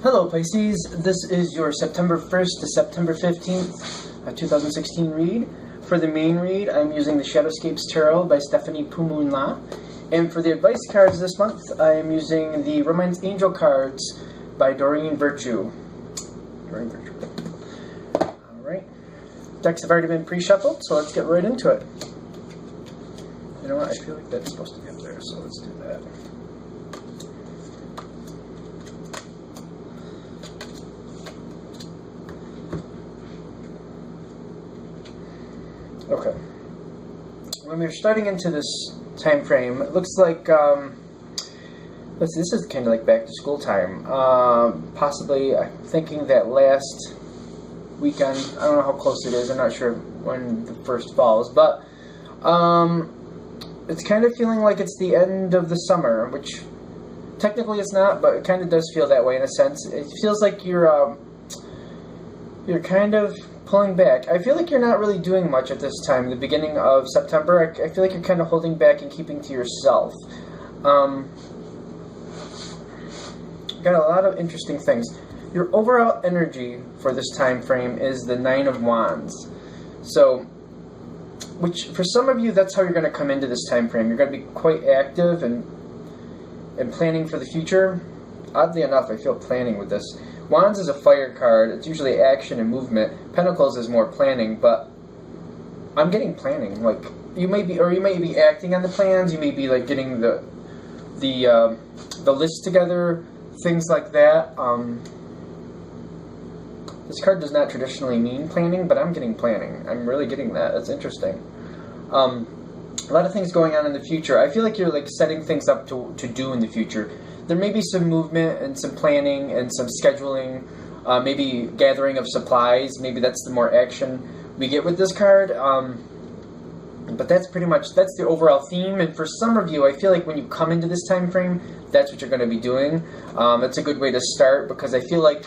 Hello Pisces, this is your September 1st to September 15th, 2016 read. For the main read, I'm using the Shadowscapes Tarot by Stephanie Pumunla. And for the advice cards this month, I am using the Romance Angel cards by Doreen Virtue. Alright. Decks have already been pre-shuffled, so let's get right into it. You know what, I feel like that's supposed to be up there, so let's do that. Okay. When we're starting into this time frame, it looks like, let's see, this is kind of like back to school time. Possibly, I'm thinking that last weekend, I don't know how close it is, I'm not sure when the first falls, but it's kind of feeling like it's the end of the summer, which technically it's not, but it kind of does feel that way in a sense. It feels like you're kind of pulling back. I feel like you're not really doing much at this time, the beginning of September. I feel like you're kind of holding back and keeping to yourself. Got a lot of interesting things. Your overall energy for this time frame is the Nine of Wands. So, which for some of you, that's how you're going to come into this time frame. You're going to be quite active and planning for the future. Oddly enough, I feel planning with this. Wands is a fire card. It's usually action and movement. Pentacles is more planning, but I'm getting planning. Like, you may be acting on the plans. You may be like getting the list together, things like that. This card does not traditionally mean planning, but I'm getting planning. I'm really getting that. That's interesting. A lot of things going on in the future. I feel like you're like setting things up to do in the future. There may be some movement and some planning and some scheduling, maybe gathering of supplies. Maybe that's the more action we get with this card. But that's pretty much, that's the overall theme. And for some of you, I feel like when you come into this time frame, that's what you're going to be doing. It's a good way to start, because I feel like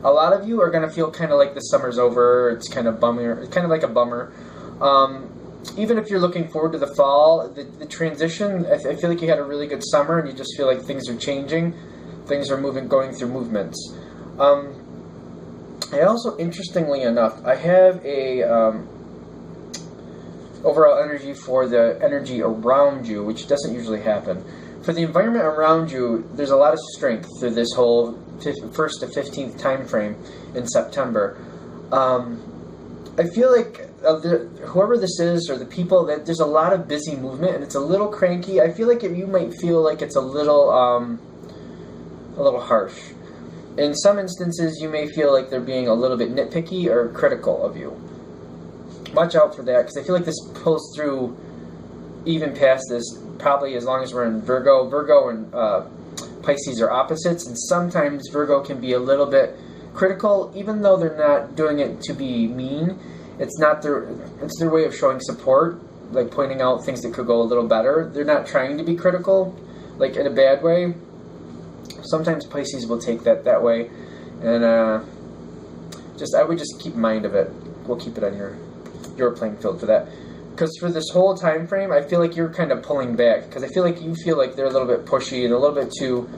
a lot of you are going to feel kind of like the summer's over. It's kind of bummer. It's kind of like a bummer. Even if you're looking forward to the fall, the transition, I feel like you had a really good summer and you just feel like things are changing. Things are going through movements. I also, interestingly enough, I have a overall energy for the energy around you, which doesn't usually happen. For the environment around you, there's a lot of strength through this whole 1st to 15th time frame in September. I feel like whoever this is, or the people, that there's a lot of busy movement and it's a little cranky. I feel like you might feel like it's a little harsh. In some instances, you may feel like they're being a little bit nitpicky or critical of you. Watch out for that, because I feel like this pulls through even past this, probably as long as we're in Virgo. Virgo and Pisces are opposites, and sometimes Virgo can be a little bit critical, even though they're not doing it to be mean. It's their way of showing support, like pointing out things that could go a little better. They're not trying to be critical, like in a bad way. Sometimes Pisces will take that way, and I would just keep mind of it. We'll keep it on your playing field for that. Because for this whole time frame, I feel like you're kind of pulling back, because I feel like you feel like they're a little bit pushy and a little bit too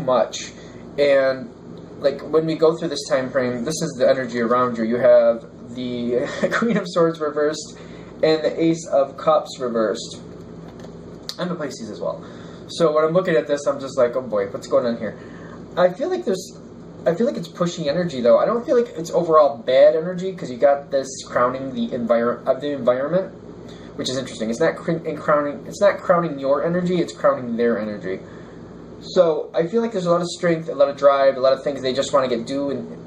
much. And like when we go through this time frame, this is the energy around you. You have the Queen of Swords reversed and the Ace of Cups reversed. I'm a Pisces as well. So when I'm looking at this, I'm just like, oh boy, what's going on here? I feel like it's pushy energy, though. I don't feel like it's overall bad energy, because you got this crowning the environment, which is interesting. It's not crowning your energy, it's crowning their energy. So I feel like there's a lot of strength, a lot of drive, a lot of things they just want to get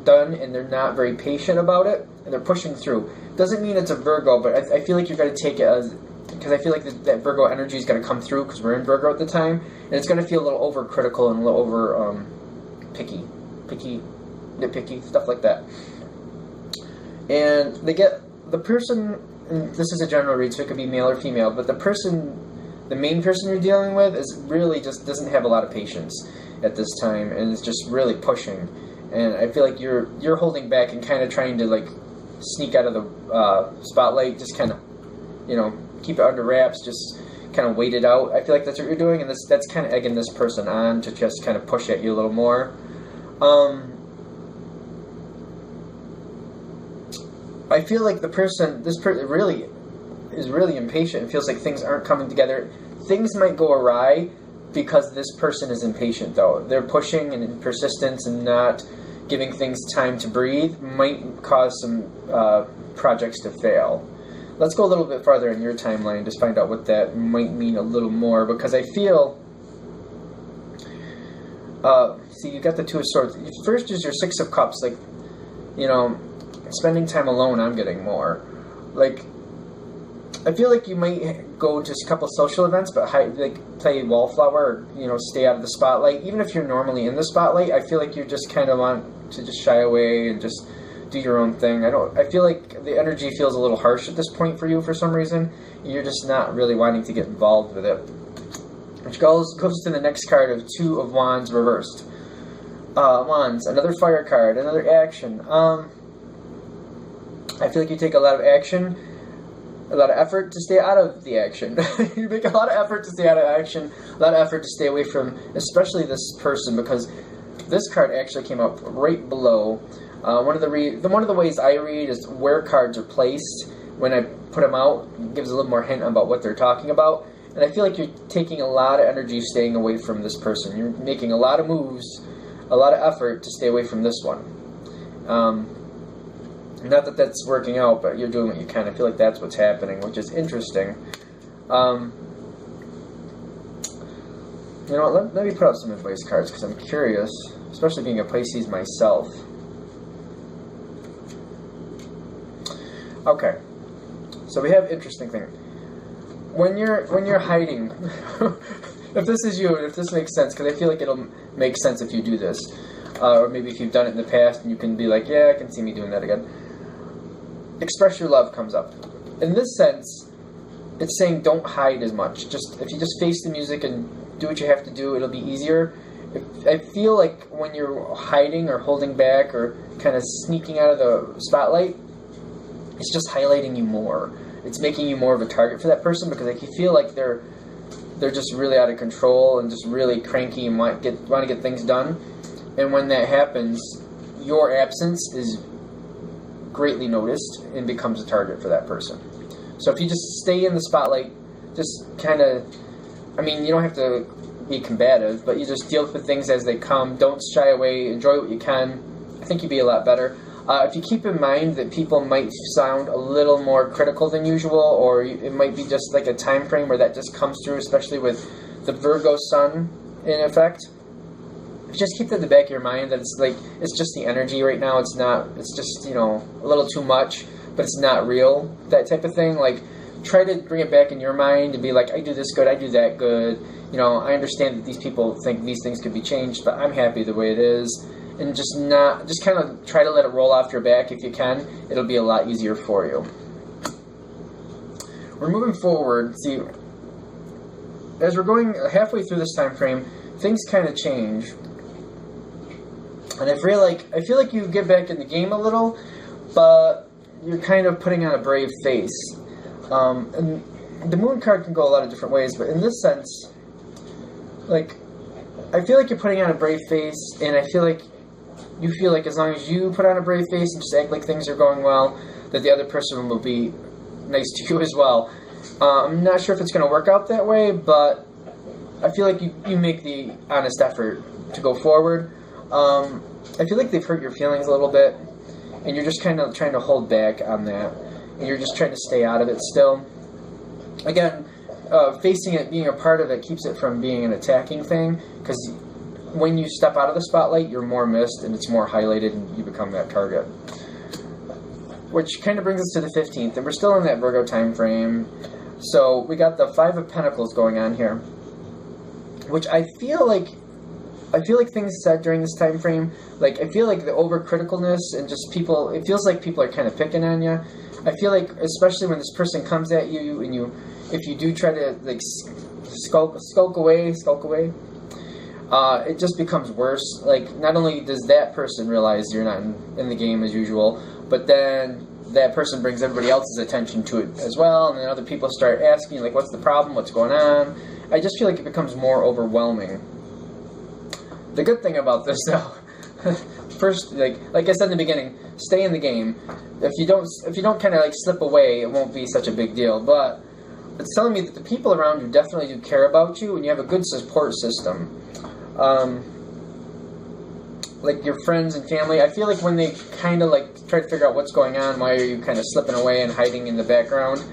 done, and they're not very patient about it, and they're pushing through. Doesn't mean it's a Virgo, but I feel like you're going to take it as, because I feel like that Virgo energy is going to come through, because we're in Virgo at the time, and it's going to feel a little overcritical and a little over nitpicky, stuff like that. And they get the person, and this is a general read, so it could be male or female, but the main person you're dealing with is really just doesn't have a lot of patience at this time, and is just really pushing. And I feel like you're holding back and kind of trying to like sneak out of the spotlight, just kind of, keep it under wraps, just kind of wait it out. I feel like that's what you're doing, and that's kind of egging this person on to just kind of push at you a little more. I feel like this person really is really impatient and feels like things aren't coming together. Things might go awry because this person is impatient, though. They're pushing and persistence and not giving things time to breathe might cause some projects to fail. Let's go a little bit farther in your timeline to find out what that might mean a little more, because I feel... see, you got the Two of Swords. First is your Six of Cups. Like, you know, spending time alone, I'm getting more. Like, I feel like you might go to a couple social events, but like play wallflower, or, you know, stay out of the spotlight. Even if you're normally in the spotlight, I feel like you just kind of want to just shy away and just do your own thing. I feel like the energy feels a little harsh at this point for you for some reason. You're just not really wanting to get involved with it. Which goes to the next card of Two of Wands reversed. Wands, another fire card, another action. I feel like you take a lot of action, a lot of effort to stay out of the action. You make a lot of effort to stay out of action, a lot of effort to stay away from, especially this person, because this card actually came up right below. One of the ways I read is where cards are placed. When I put them out, it gives a little more hint about what they're talking about. And I feel like you're taking a lot of energy staying away from this person. You're making a lot of moves, a lot of effort to stay away from this one. Not that that's working out, but you're doing what you can. I feel like that's what's happening, which is interesting. You know what, let me put out some advice cards, because I'm curious, especially being a Pisces myself. Okay, so we have interesting thing. When you're hiding, if this is you, and if this makes sense, because I feel like it'll make sense if you do this, or maybe if you've done it in the past and you can be like, yeah, I can see me doing that again. Express your love comes up. In this sense, it's saying don't hide as much. If you just face the music and do what you have to do, it'll be easier. I feel like when you're hiding or holding back or kind of sneaking out of the spotlight, it's just highlighting you more. It's making you more of a target for that person, because like you feel like they're just really out of control and just really cranky and want to get things done. And when that happens, your absence is greatly noticed and becomes a target for that person. So if you just stay in the spotlight, just kind of, I mean, you don't have to be combative, but you just deal with things as they come. Don't shy away. Enjoy what you can. I think you'd be a lot better. If you keep in mind that people might sound a little more critical than usual, or it might be just like a time frame where that just comes through, especially with the Virgo sun in effect. Just keep that in the back of your mind that it's just the energy right now. It's just, you know, a little too much, but it's not real, that type of thing. Like, try to bring it back in your mind and be like, I do this good, I do that good. You know, I understand that these people think these things could be changed, but I'm happy the way it is. And just kind of try to let it roll off your back if you can. It'll be a lot easier for you. We're moving forward. See, as we're going halfway through this time frame, things kind of change. And I feel like you get back in the game a little, but you're kind of putting on a brave face. And the Moon card can go a lot of different ways, but in this sense, like, I feel like you're putting on a brave face, and I feel like you feel like as long as you put on a brave face and just act like things are going well, that the other person will be nice to you as well. I'm not sure if it's going to work out that way, but I feel like you make the honest effort to go forward. I feel like they've hurt your feelings a little bit, and you're just kind of trying to hold back on that, and you're just trying to stay out of it still. Again, facing it, being a part of it, keeps it from being an attacking thing, because when you step out of the spotlight, you're more missed, and it's more highlighted, and you become that target. Which kind of brings us to the 15th, and we're still in that Virgo time frame. So we got the Five of Pentacles going on here, which I feel like things said during this time frame, like I feel like the overcriticalness and just people, it feels like people are kind of picking on you. I feel like, especially when this person comes at you and if you do try to like skulk away, it just becomes worse. Like, not only does that person realize you're not in the game as usual, but then that person brings everybody else's attention to it as well, and then other people start asking, like, what's the problem, what's going on? I just feel like it becomes more overwhelming. The good thing about this, though, first, like I said in the beginning, stay in the game. If you don't kind of like slip away, it won't be such a big deal. But it's telling me that the people around you definitely do care about you, and you have a good support system. Like your friends and family, I feel like when they kind of like try to figure out what's going on, why are you kind of slipping away and hiding in the background,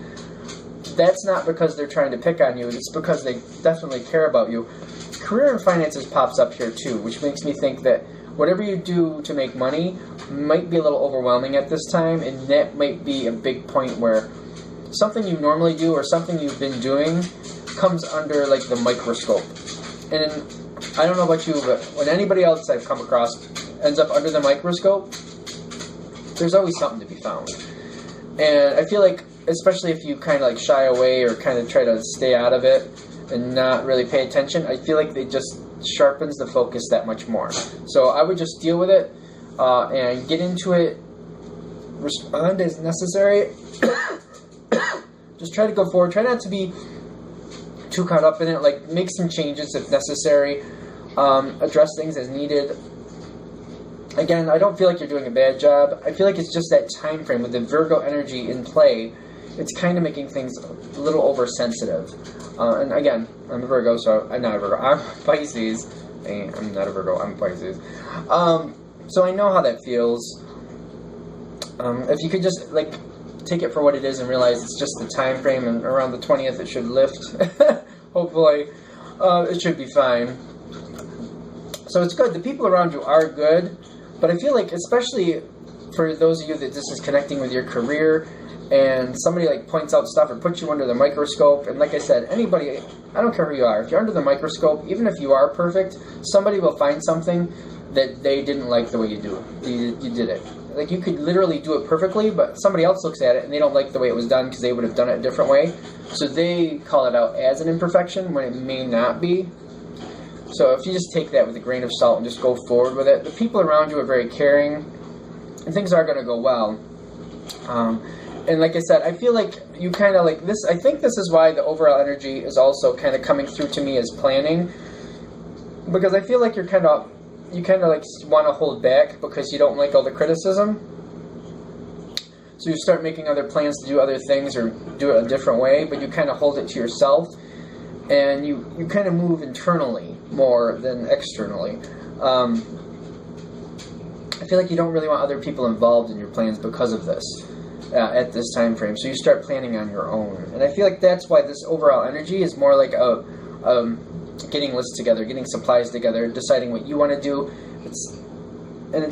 that's not because they're trying to pick on you, it's because they definitely care about you. Career and finances pops up here too, which makes me think that whatever you do to make money might be a little overwhelming at this time, and that might be a big point where something you normally do or something you've been doing comes under like the microscope. And I don't know about you, but when anybody else I've come across ends up under the microscope, there's always something to be found. And I feel like, especially if you kind of like shy away or kind of try to stay out of it and not really pay attention, I feel like it just sharpens the focus that much more. So I would just deal with it and get into it, respond as necessary. Just try to go forward. Try not to be too caught up in it. Like, make some changes if necessary. Address things as needed. Again, I don't feel like you're doing a bad job. I feel like it's just that time frame with the Virgo energy in play. It's kind of making things a little oversensitive. And again, I'm a Virgo, so I'm not a Virgo. I'm Pisces. I'm not a Virgo. I'm Pisces. So I know how that feels. If you could just like take it for what it is and realize it's just the time frame, and around the 20th it should lift. Hopefully, it should be fine. So it's good. The people around you are good, but I feel like, especially for those of you that this is connecting with your career, and somebody like points out stuff or puts you under the microscope, and like I said, anybody, I don't care who you are, if you're under the microscope, even if you are perfect, somebody will find something that they didn't like the way you do it. You did it. Like, you could literally do it perfectly, but somebody else looks at it and they don't like the way it was done because they would have done it a different way. So they call it out as an imperfection when it may not be. So if you just take that with a grain of salt and just go forward with it, the people around you are very caring, and things are going to go well. And like I said, I feel like you kind of like this. I think this is why the overall energy is also kind of coming through to me as planning, because I feel like you kind of like want to hold back because you don't like all the criticism. So you start making other plans to do other things or do it a different way, but you kind of hold it to yourself, and you kind of move internally more than externally. I feel like you don't really want other people involved in your plans because of this. At this time frame, so you start planning on your own, and I feel like that's why this overall energy is more like a getting lists together, getting supplies together, deciding what you want to do. It's an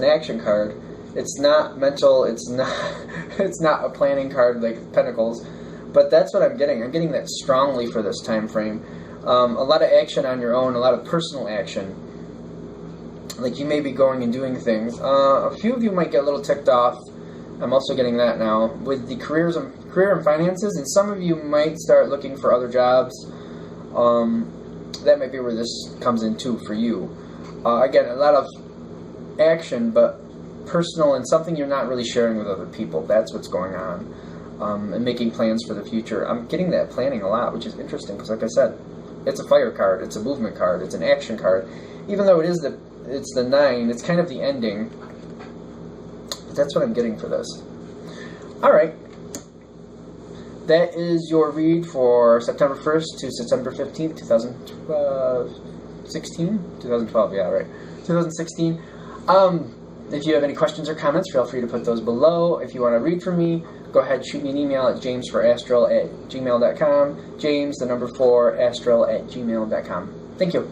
action card. It's not mental. It's not a planning card like Pentacles, but that's what I'm getting. I'm getting that strongly for this time frame. A lot of action on your own, a lot of personal action. Like, you may be going and doing things. A few of you might get a little ticked off. I'm also getting that now with the career and finances, and some of you might start looking for other jobs. That might be where this comes in too for you. Again, a lot of action, but personal, and something you're not really sharing with other people. That's what's going on, and making plans for the future. I'm getting that planning a lot, which is interesting because, like I said, it's a fire card, it's a movement card, it's an action card. Even though it's the 9, it's kind of the ending. That's what I'm getting for this. Alright. That is your read for September 1st to September 15th, 2012, yeah, right. 2016. If you have any questions or comments, feel free to put those below. If you want to read from me, go ahead, shoot me an email at jamesforastral@gmail.com. James, the number 4, astral@gmail.com. Thank you.